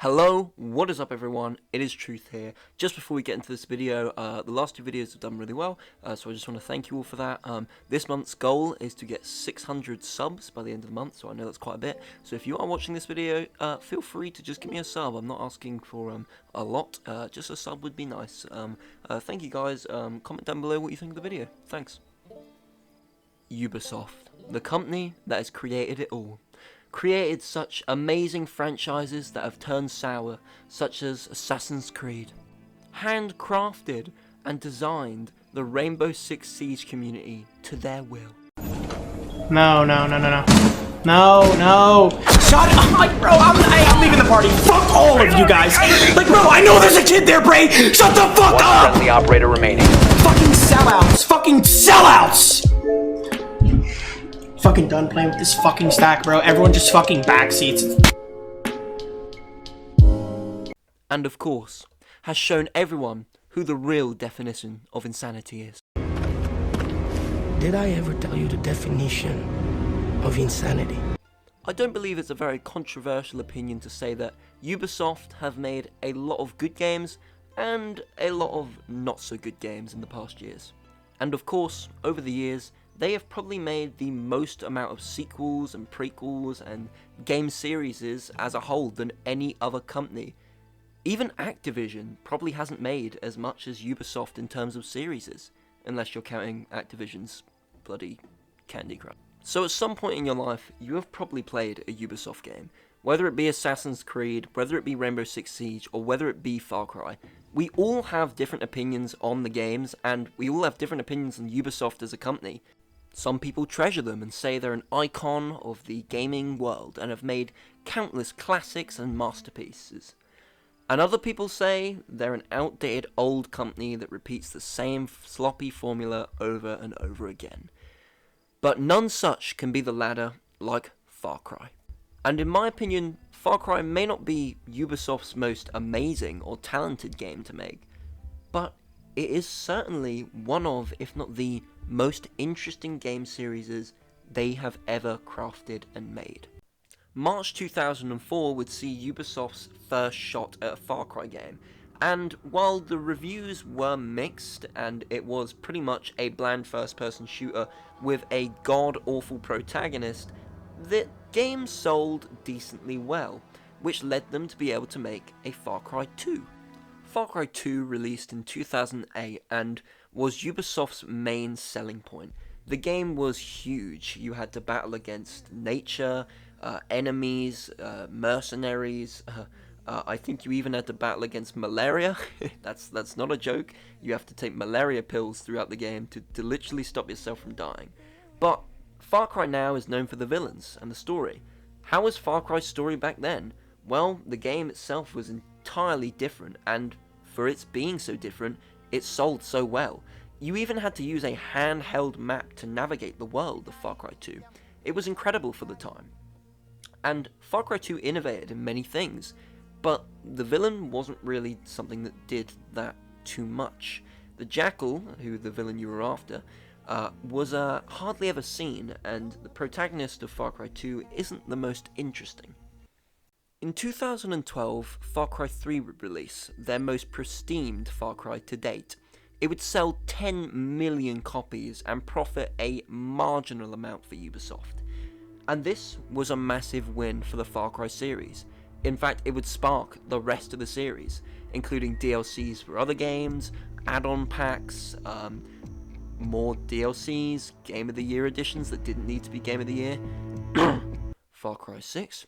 Hello, what is up everyone? It is Truth here. Just before we get into this video, the last two videos have done really well, so I just want to thank you all for that. This month's goal is to get 600 subs by the end of the month, so I know that's quite a bit. So if you are watching this video, feel free to just give me a sub. I'm not asking for a lot, just a sub would be nice. Thank you guys. Comment down below what you think of the video. Thanks. Ubisoft, the company that has created it all. Created such amazing franchises that have turned sour, such as Assassin's Creed. Handcrafted and designed the Rainbow Six Siege community to their will. No. Shut up, bro. I'm leaving the party. Fuck all of you guys. Like, bro, I know there's a kid there, Bray. Shut the fuck up. One friendly operator remaining. Fucking sellouts. Fucking sellouts. Fucking done playing with this fucking stack, bro. Everyone just fucking backseats. And of course, has shown everyone who the real definition of insanity is. Did I ever tell you the definition of insanity? I don't believe it's a very controversial opinion to say that Ubisoft have made a lot of good games and a lot of not so good games in the past years. And of course, over the years, they have probably made the most amount of sequels and prequels and game series as a whole than any other company. Even Activision probably hasn't made as much as Ubisoft in terms of series, unless you're counting Activision's bloody Candy Crush. So at some point in your life, you have probably played a Ubisoft game. Whether it be Assassin's Creed, whether it be Rainbow Six Siege, or whether it be Far Cry. We all have different opinions on the games, and we all have different opinions on Ubisoft as a company. Some people treasure them and say they're an icon of the gaming world and have made countless classics and masterpieces. And other people say they're an outdated old company that repeats the same sloppy formula over and over again. But none such can be the latter like Far Cry. And in my opinion, Far Cry may not be Ubisoft's most amazing or talented game to make, but it is certainly one of, if not the most interesting game series they have ever crafted and made. March 2004 would see Ubisoft's first shot at a Far Cry game, and while the reviews were mixed and it was pretty much a bland first-person shooter with a god-awful protagonist, the game sold decently well, which led them to be able to make a Far Cry 2. Far Cry 2 released in 2008 and was Ubisoft's main selling point. The game was huge. You had to battle against nature, enemies, mercenaries. I think you even had to battle against malaria. That's not a joke. You have to take malaria pills throughout the game to literally stop yourself from dying. But Far Cry now is known for the villains and the story. How was Far Cry's story back then? Well, the game itself was entirely different, and for its being so different, it sold so well. You even had to use a handheld map to navigate the world of Far Cry 2. It was incredible for the time. And Far Cry 2 innovated in many things, but the villain wasn't really something that did that too much. The Jackal, who the villain you were after, was hardly ever seen, and the protagonist of Far Cry 2 isn't the most interesting. In 2012, Far Cry 3 would release, their most pristine Far Cry to date. It would sell 10 million copies and profit a marginal amount for Ubisoft. And this was a massive win for the Far Cry series. In fact, it would spark the rest of the series, including DLCs for other games, add-on packs, more DLCs, Game of the Year editions that didn't need to be Game of the Year, Far Cry 6,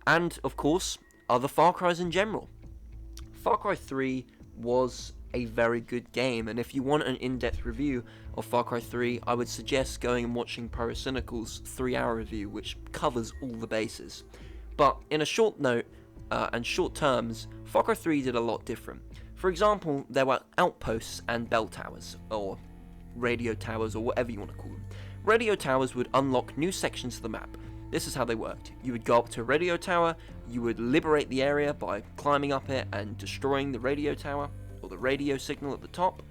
and, of course, other Far Cries in general. Far Cry 3 was a very good game, and if you want an in-depth review of Far Cry 3, I would suggest going and watching Pyrocynical's 3-hour review, which covers all the bases. But in a short note, and short terms, Far Cry 3 did a lot different. For example, there were outposts and bell towers, or radio towers, or whatever you want to call them. Radio towers would unlock new sections of the map. This is how they worked. You would go up to a radio tower, you would liberate the area by climbing up it and destroying the radio tower, or the radio signal at the top,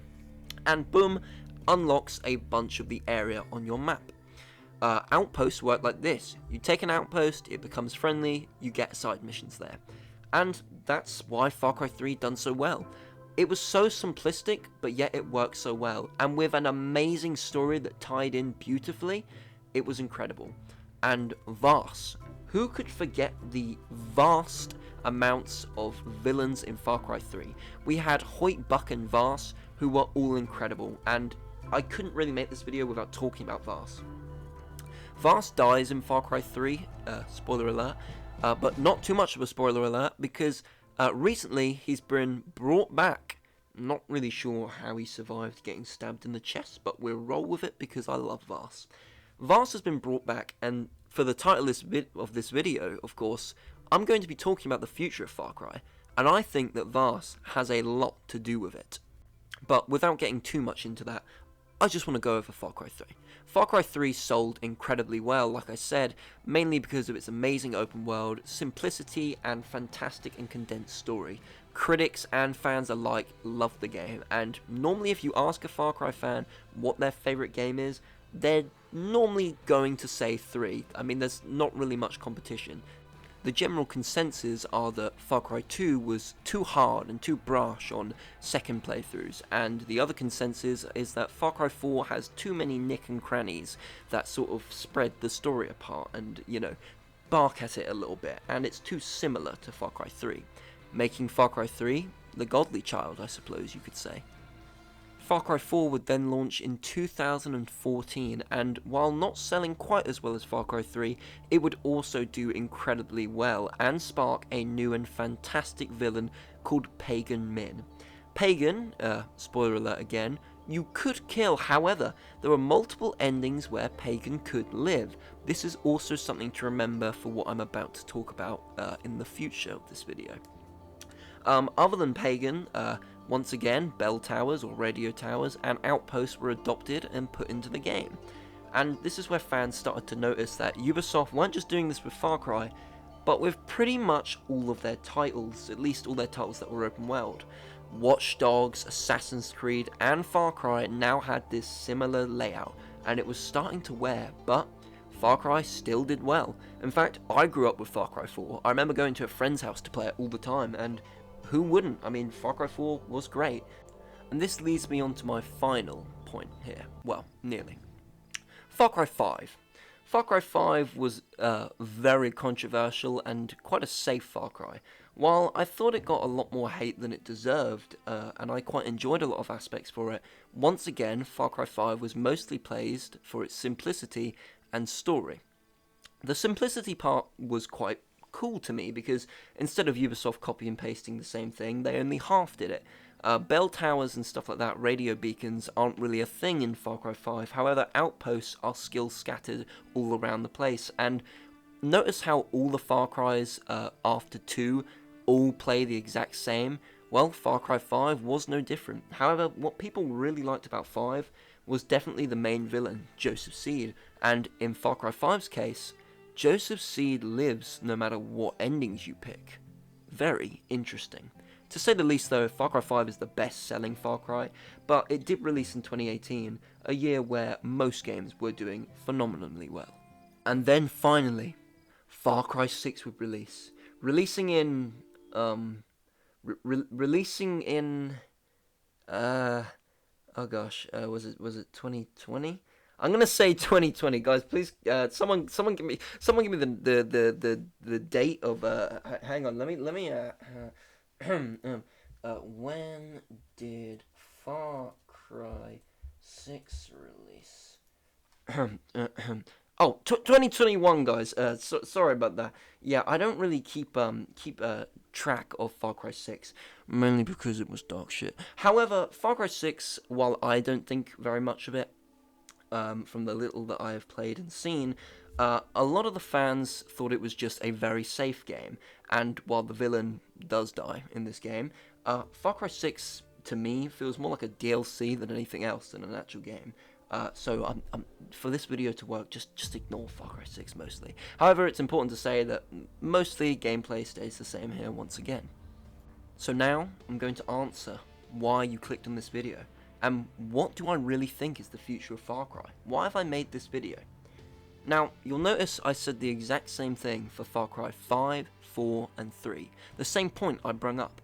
and boom, unlocks a bunch of the area on your map. Outposts work like this. You take an outpost, it becomes friendly, you get side missions there. and that's why Far Cry 3 done so well. It was so simplistic, but yet it worked so well, and with an amazing story that tied in beautifully, it was incredible. And Vaas, who could forget the vast amounts of villains in Far Cry 3? We had Hoyt, Buck, and Vaas, who were all incredible, and I couldn't really make this video without talking about Vaas. Vaas dies in Far Cry 3, spoiler alert, but not too much of a spoiler alert, because recently he's been brought back. Not really sure how he survived getting stabbed in the chest, but we'll roll with it because I love Vaas. Vaas has been brought back, and for the title of this video, of course, I'm going to be talking about the future of Far Cry, and I think that Vaas has a lot to do with it. But without getting too much into that, I just want to go over Far Cry 3. Far Cry 3 sold incredibly well, like I said, mainly because of its amazing open world, simplicity, and fantastic and condensed story. Critics and fans alike love the game, and normally if you ask a Far Cry fan what their favourite game is, they're normally going to say 3. I mean, there's not really much competition. The general consensus are that Far Cry 2 was too hard and too brash on second playthroughs, and the other consensus is that Far Cry 4 has too many nick and crannies that sort of spread the story apart and, you know, bark at it a little bit, and it's too similar to Far Cry 3, making Far Cry 3 the godly child, I suppose you could say. Far Cry 4 would then launch in 2014, and while not selling quite as well as Far Cry 3, it would also do incredibly well and spark a new and fantastic villain called Pagan Min. Pagan, spoiler alert again, you could kill, however, there are multiple endings where Pagan could live. This is also something to remember for what I'm about to talk about in the future of this video. Other than Pagan, once again, bell towers or radio towers and outposts were adopted and put into the game. And this is where fans started to notice that Ubisoft weren't just doing this with Far Cry, but with pretty much all of their titles, at least all their titles that were open world. Watch Dogs, Assassin's Creed, and Far Cry now had this similar layout, and it was starting to wear, but Far Cry still did well. In fact, I grew up with Far Cry 4. I remember going to a friend's house to play it all the time, and who wouldn't? I mean, Far Cry 4 was great. And this leads me on to my final point here. Well, nearly. Far Cry 5. Far Cry 5 was very controversial and quite a safe Far Cry. While I thought it got a lot more hate than it deserved, and I quite enjoyed a lot of aspects for it, once again, Far Cry 5 was mostly praised for its simplicity and story. The simplicity part was quite cool to me because instead of Ubisoft copy and pasting the same thing, they only half did it. Bell towers and stuff like that, radio beacons, aren't really a thing in Far Cry 5. However, outposts are still scattered all around the place. And notice how all the Far Cries after 2 all play the exact same. Well, Far Cry 5 was no different. However, what people really liked about 5 was definitely the main villain, Joseph Seed. And in Far Cry 5's case, Joseph Seed lives no matter what endings you pick. Very interesting. To say the least though, Far Cry 5 is the best selling Far Cry, but it did release in 2018, a year where most games were doing phenomenally well. And then finally, Far Cry 6 would release. Releasing in, oh gosh, was it 2020? I'm gonna say 2020, guys. Please, someone give me the date of. Hang on, let me. When did Far Cry 6 release? 2021, guys. Sorry about that. Yeah, I don't really keep track of Far Cry 6, mainly because it was dog shit. However, Far Cry 6, while I don't think very much of it, from the little that I have played and seen, a lot of the fans thought it was just a very safe game, and while the villain does die in this game, Far Cry 6 to me feels more like a DLC than anything else than an actual game. So I'm for this video to work, just ignore Far Cry 6 mostly. However, it's important to say that mostly gameplay stays the same here once again. So now I'm going to answer why you clicked on this video. And what do I really think is the future of Far Cry? Why have I made this video? Now, you'll notice I said the exact same thing for Far Cry 5, 4, and 3. The same point I brung up.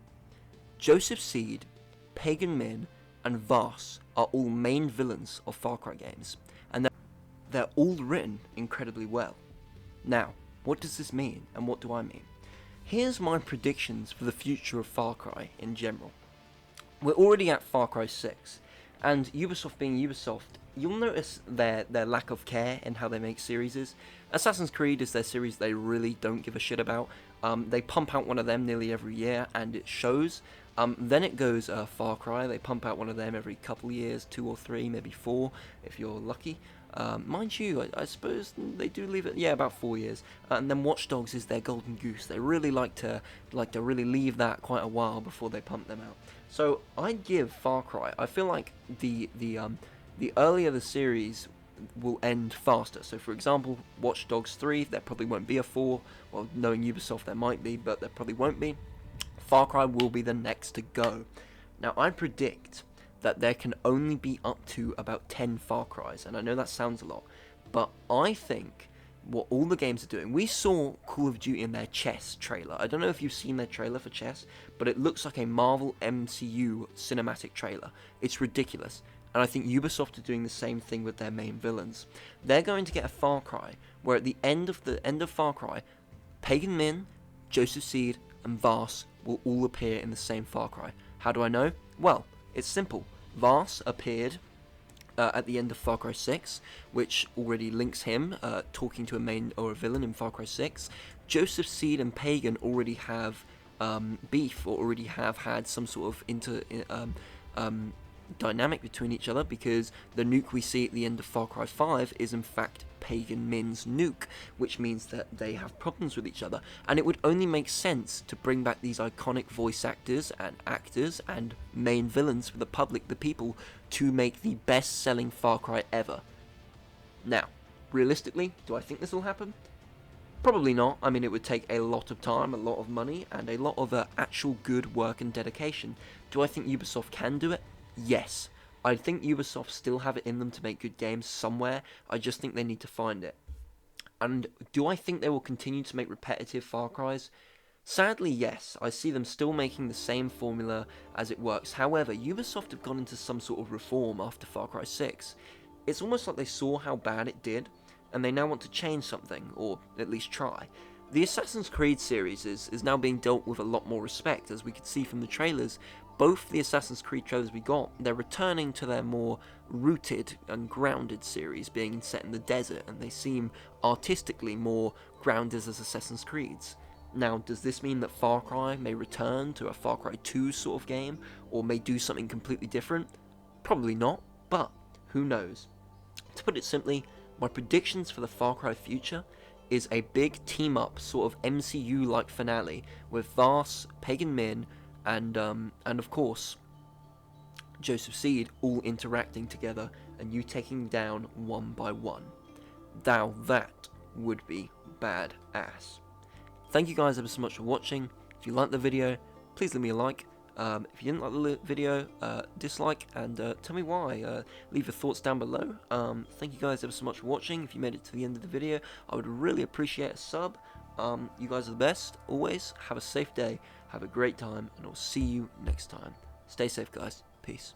Joseph Seed, Pagan Min, and Vaas are all main villains of Far Cry games, and they're all written incredibly well. Now, what does this mean, and what do I mean? Here's my predictions for the future of Far Cry in general. We're already at Far Cry 6, and Ubisoft being Ubisoft, you'll notice their lack of care in how they make series. Assassin's Creed is their series they really don't give a shit about. They pump out one of them nearly every year, and it shows. Then it goes Far Cry, they pump out one of them every couple years, 2 or 3, maybe 4, if you're lucky. Mind you, I suppose they do leave it, yeah, about 4 years. And then Watch Dogs is their golden goose. They really like to really leave that quite a while before they pump them out. So I'd give Far Cry. I feel like the earlier the series will end faster. So for example, Watch Dogs 3, there probably won't be a 4. Well, knowing Ubisoft, there might be, but there probably won't be. Far Cry will be the next to go. Now I predict that there can only be up to about 10 Far Cries, and I know that sounds a lot, but I think what all the games are doing, we saw Call of Duty in their Chess trailer. I don't know if you've seen their trailer for Chess, but it looks like a Marvel MCU cinematic trailer. It's ridiculous, and I think Ubisoft are doing the same thing with their main villains. They're going to get a Far Cry, where at the end of Far Cry, Pagan Min, Joseph Seed, and Vaas will all appear in the same Far Cry. How do I know? Well, it's simple. Vaas appeared at the end of Far Cry 6, which already links him talking to a main or a villain in Far Cry 6. Joseph Seed and Pagan already have beef, or already have had some sort of dynamic between each other, because the nuke we see at the end of Far Cry 5 is in fact Pagan Min's nuke, which means that they have problems with each other, and it would only make sense to bring back these iconic voice actors and main villains for the public, the people, to make the best-selling Far Cry ever. Now, realistically, do I think this will happen? Probably not. I mean, it would take a lot of time, a lot of money, and a lot of actual good work and dedication. Do I think Ubisoft can do it? Yes. I think Ubisoft still have it in them to make good games somewhere. I just think they need to find it. And do I think they will continue to make repetitive Far Cries? Sadly, yes. I see them still making the same formula as it works. However, Ubisoft have gone into some sort of reform after Far Cry 6. It's almost like they saw how bad it did, and they now want to change something, or at least try. The Assassin's Creed series is now being dealt with a lot more respect, as we could see from the trailers. Both the Assassin's Creed trailers we got, they're returning to their more rooted and grounded series, being set in the desert, and they seem artistically more grounded as Assassin's Creeds. Now, does this mean that Far Cry may return to a Far Cry 2 sort of game, or may do something completely different? Probably not, but who knows? To put it simply, my predictions for the Far Cry future is a big team-up sort of MCU-like finale with Vaas, Pagan Min, and of course Joseph Seed all interacting together, and you taking down one by one. Now that would be badass. Thank you guys ever so much for watching. If you liked the video, please leave me a like. If you didn't like the video, dislike, and tell me why. Leave your thoughts down below. Thank you guys ever so much for watching. If you made it to the end of the video, I would really appreciate a sub. You guys are the best, always. Have a safe day, have a great time, and I'll see you next time. Stay safe, guys. Peace.